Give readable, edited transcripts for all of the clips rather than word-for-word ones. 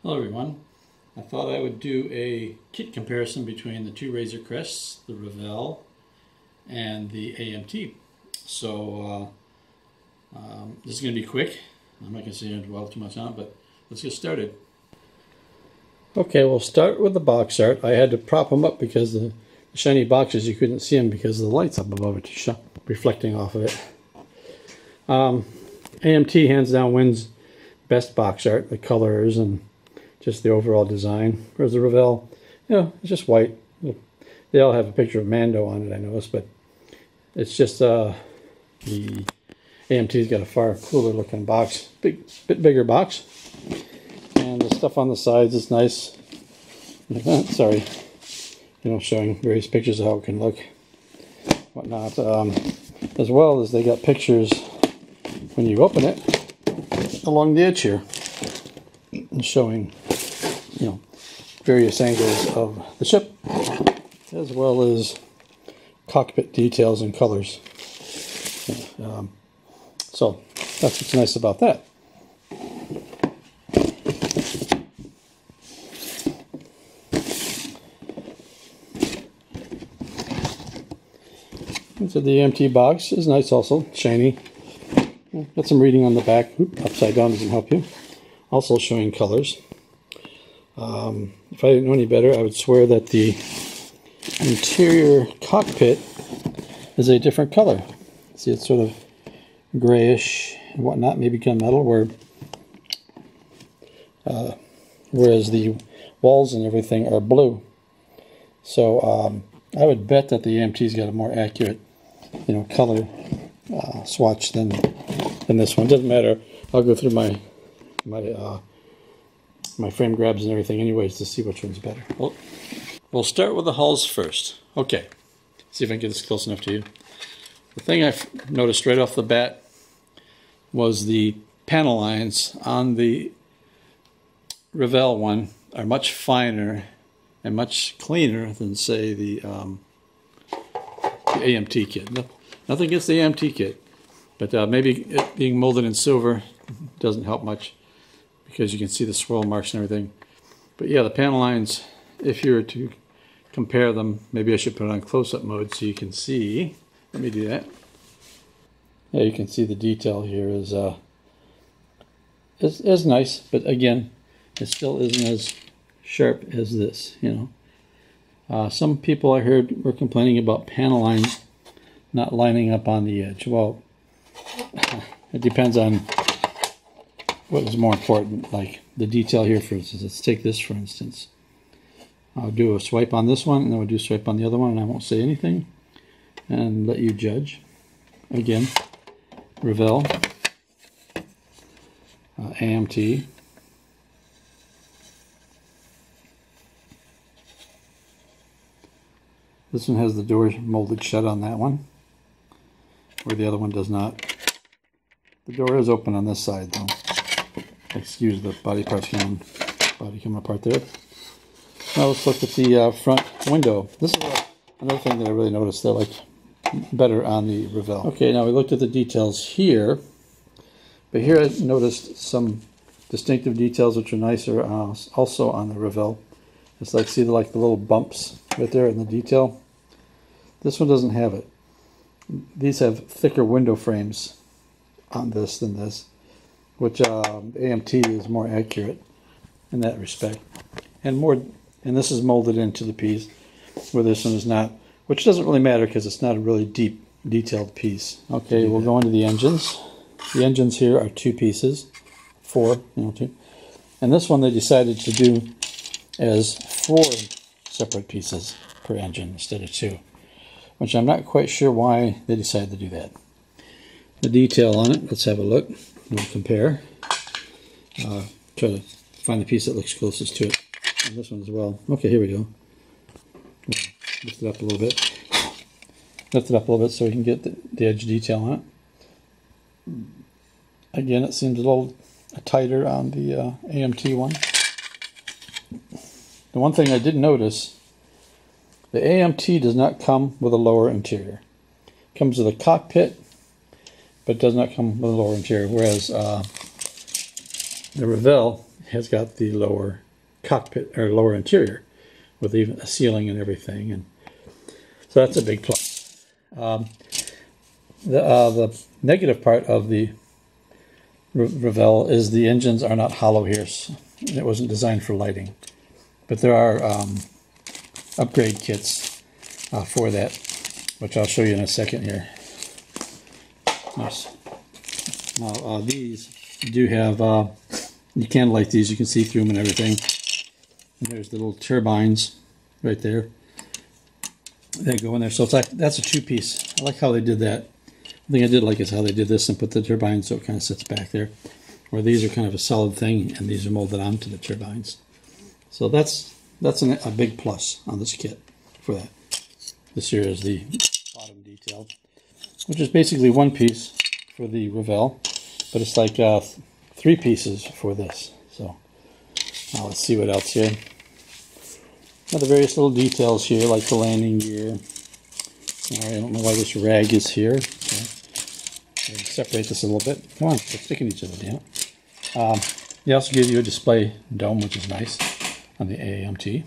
Hello everyone. I thought I would do a kit comparison between the two Razor Crests, the Revell and the AMT. So this is going to be quick. I'm not going to dwell too much on it, but let's get started. Okay, we'll start with the box art. I had to prop them up because the shiny boxes, you couldn't see them because of the lights up above it reflecting off of it. AMT hands down wins best box art, the colors and just the overall design. Whereas the Revell, it's just white. They all have a picture of Mando on it, I noticed, but it's just the AMT's got a far cooler looking box, bit bigger box, and the stuff on the sides is nice. Sorry, showing various pictures of how it can look, whatnot. As well as they got pictures when you open it along the edge here, showing various angles of the ship, as well as cockpit details and colors. So that's what's nice about that. So the AMT box is nice also, shiny. Got some reading on the back. Upside down doesn't help you. Also showing colors. If I didn't know any better, I would swear that the interior cockpit is a different color. See, it's sort of grayish and whatnot, maybe gunmetal, whereas the walls and everything are blue. So I would bet that the AMT's got a more accurate, color swatch than this one. Doesn't matter. I'll go through my frame grabs and everything anyways to see which one's better. Well, we'll start with the hulls first. Okay, see if I can get this close enough to you. The thing I noticed right off the bat was the panel lines on the Revell one are much finer and much cleaner than, say, the AMT kit. Nothing against the AMT kit, but maybe it being molded in silver doesn't help much, because you can see the swirl marks and everything. But yeah, the panel lines, if you were to compare them, maybe I should put it on close-up mode so you can see. Let me do that. Yeah, you can see the detail here is nice, but again, it still isn't as sharp as this, Some people I heard were complaining about panel lines not lining up on the edge. Well, it depends on what is more important, like the detail here, for instance. Let's take this, for instance. I'll do a swipe on this one, and then we'll do a swipe on the other one, and I won't say anything, and let you judge. Again, Revell, AMT, this one has the door molded shut on that one, where the other one does not. The door is open on this side, though. Excuse the body parts coming apart there. Now let's look at the front window. This is another thing that I really noticed that I liked better on the Revell. Okay, now we looked at the details here, but here I noticed some distinctive details which are nicer also on the Revell. It's like, see the little bumps right there in the detail? This one doesn't have it. These have thicker window frames on this than this, which AMT is more accurate in that respect, and this is molded into the piece, where this one is not, which doesn't really matter because it's not a really deep detailed piece. Okay, we'll go into the engines. The engines here are two pieces, two, and this one they decided to do as 4 separate pieces per engine instead of 2, which I'm not quite sure why they decided to do that. The detail on it, let's have a look. We'll compare. Try to find the piece that looks closest to it. And this one as well. Okay, here we go. Lift it up a little bit. Lift it up a little bit so we can get the edge detail on it. Again, it seems a little tighter on the AMT one. The one thing I did notice, the AMT does not come with a lower interior. It comes with a cockpit, but does not come with a lower interior, whereas the Revell has got the lower cockpit or lower interior with even a ceiling and everything, and so that's a big plus. The negative part of the Revell is the engines are not hollow here. It wasn't designed for lighting, but there are upgrade kits for that, which I'll show you in a second here. Nice. Now these do have, you can light these, you can see through them and everything. And there's the little turbines right there that go in there. So it's like, that's a two-piece. I like how they did that. The thing I did like is how they did this and put the turbines so it kind of sits back there. Where these are kind of a solid thing and these are molded onto the turbines. So that's a big plus on this kit for that. This here is the bottom detail, which is basically one piece for the Revell, but it's like 3 pieces for this. So now let's see what else here. Now the various little details here, like the landing gear. I don't know why this rag is here. Okay. Separate this a little bit. Come on, they're sticking to each other, damn it. They also give you a display dome, which is nice on the AAMT.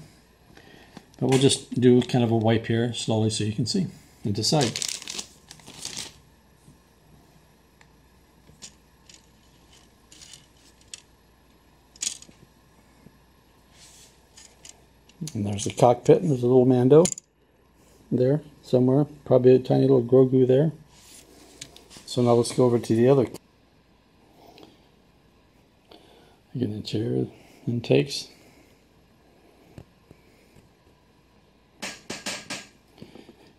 But we'll just do kind of a wipe here slowly so you can see and decide. And there's the cockpit, and there's a little Mando there somewhere, probably a tiny little Grogu there. So now let's go over to the other. Again, interior intakes.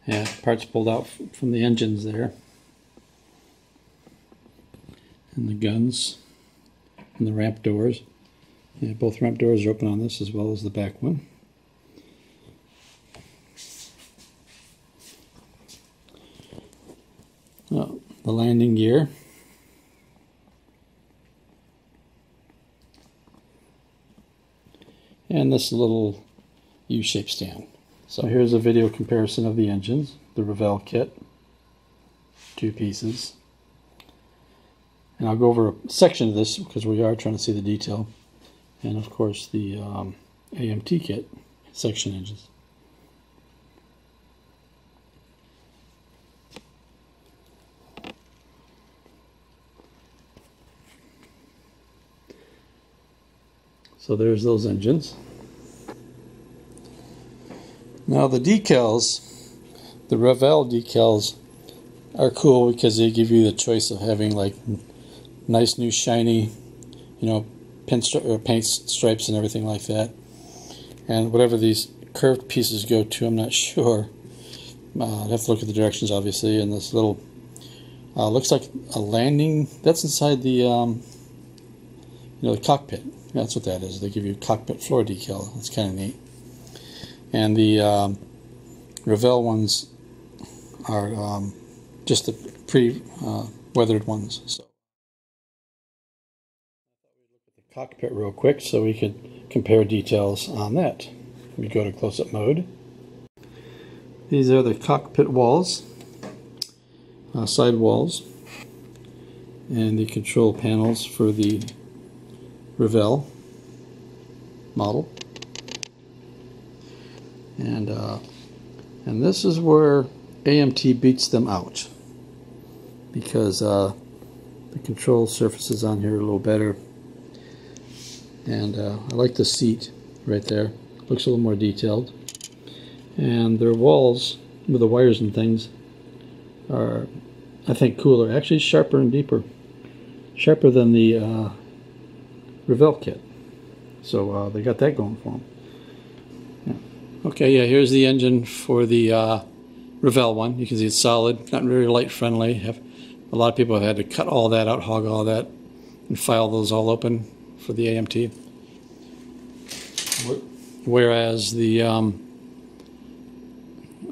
Yeah, parts pulled out from the engines there. And the guns and the ramp doors. Yeah, both ramp doors are open on this as well as the back one. Oh, the landing gear. And this little U-shaped stand. So here's a video comparison of the engines, the Revell kit, 2 pieces. And I'll go over a section of this because we are trying to see the detail. And of course the AMT kit, section engines. So there's those engines. Now the decals, the Revell decals are cool because they give you the choice of having like nice new shiny, you know, paint stripes and everything like that. And whatever these curved pieces go to, I'm not sure. I'd have to look at the directions obviously. And this little, looks like a landing, that's inside the, you know, the cockpit. That's what that is. They give you cockpit floor decal. That's kind of neat. And the Revell ones are just the pre-weathered ones. So look at the cockpit real quick so we could compare details on that. We go to close-up mode. These are the cockpit walls, side walls, and the control panels for the Revell model, and this is where AMT beats them out because the control surfaces on here are a little better, and I like the seat right there. Looks a little more detailed, and their walls with the wires and things are, I think, cooler. Actually, sharper and deeper, sharper than the Revell kit. So they got that going for them. Yeah. Okay, yeah, here's the engine for the Revell one. You can see it's solid, not very light friendly. A lot of people have had to cut all that out, hog all that, and file those all open for the AMT. Whereas the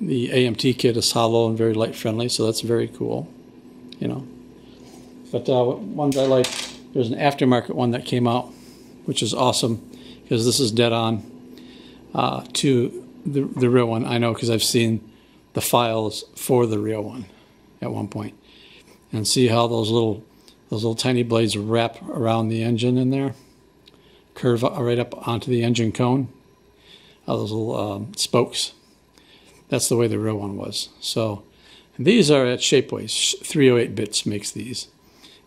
AMT kit is hollow and very light friendly, so that's very cool, you know. But ones I like, there's an aftermarket one that came out, which is awesome because this is dead on to the real one. I know because I've seen the files for the real one at one point, and see how those little tiny blades wrap around the engine in there. curve right up onto the engine cone. Those little spokes. That's the way the real one was. So these are at Shapeways. 308 bits makes these.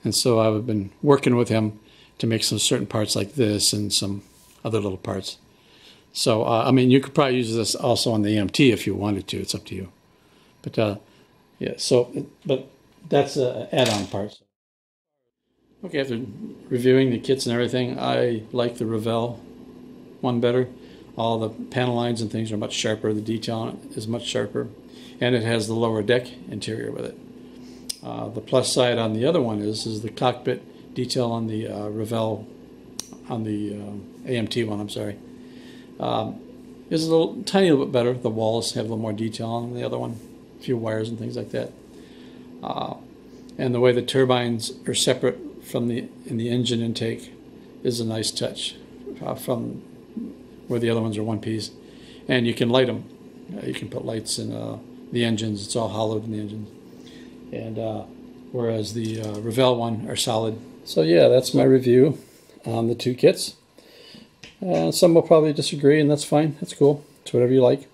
And so I've been working with him to make some certain parts like this and some other little parts. So, I mean, you could probably use this also on the AMT if you wanted to. It's up to you. But, yeah, so, but that's add-on parts. Okay, after reviewing the kits and everything, I like the Revell one better. All the panel lines and things are much sharper. The detail on it is much sharper. And it has the lower deck interior with it. The plus side on the other one is the cockpit detail on the Revell, on the AMT one, I'm sorry, is a little tiny little bit better. The walls have a little more detail on the other one, a few wires and things like that. And the way the turbines are separate from in the engine intake is a nice touch from where the other ones are one piece. And you can light them. You can put lights in the engines. It's all hollowed in the engines. And whereas the Revell one are solid. So yeah, that's my review on the two kits. Some will probably disagree, and that's fine. That's cool. It's whatever you like.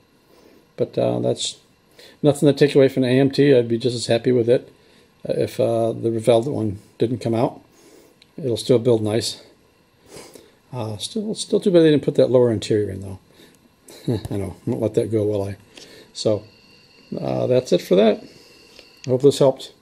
But that's nothing to take away from the AMT. I'd be just as happy with it if the Revell one didn't come out. It'll still build nice. Still too bad they didn't put that lower interior in, though. I know. I won't let that go, will I? So that's it for that. I hope this helped.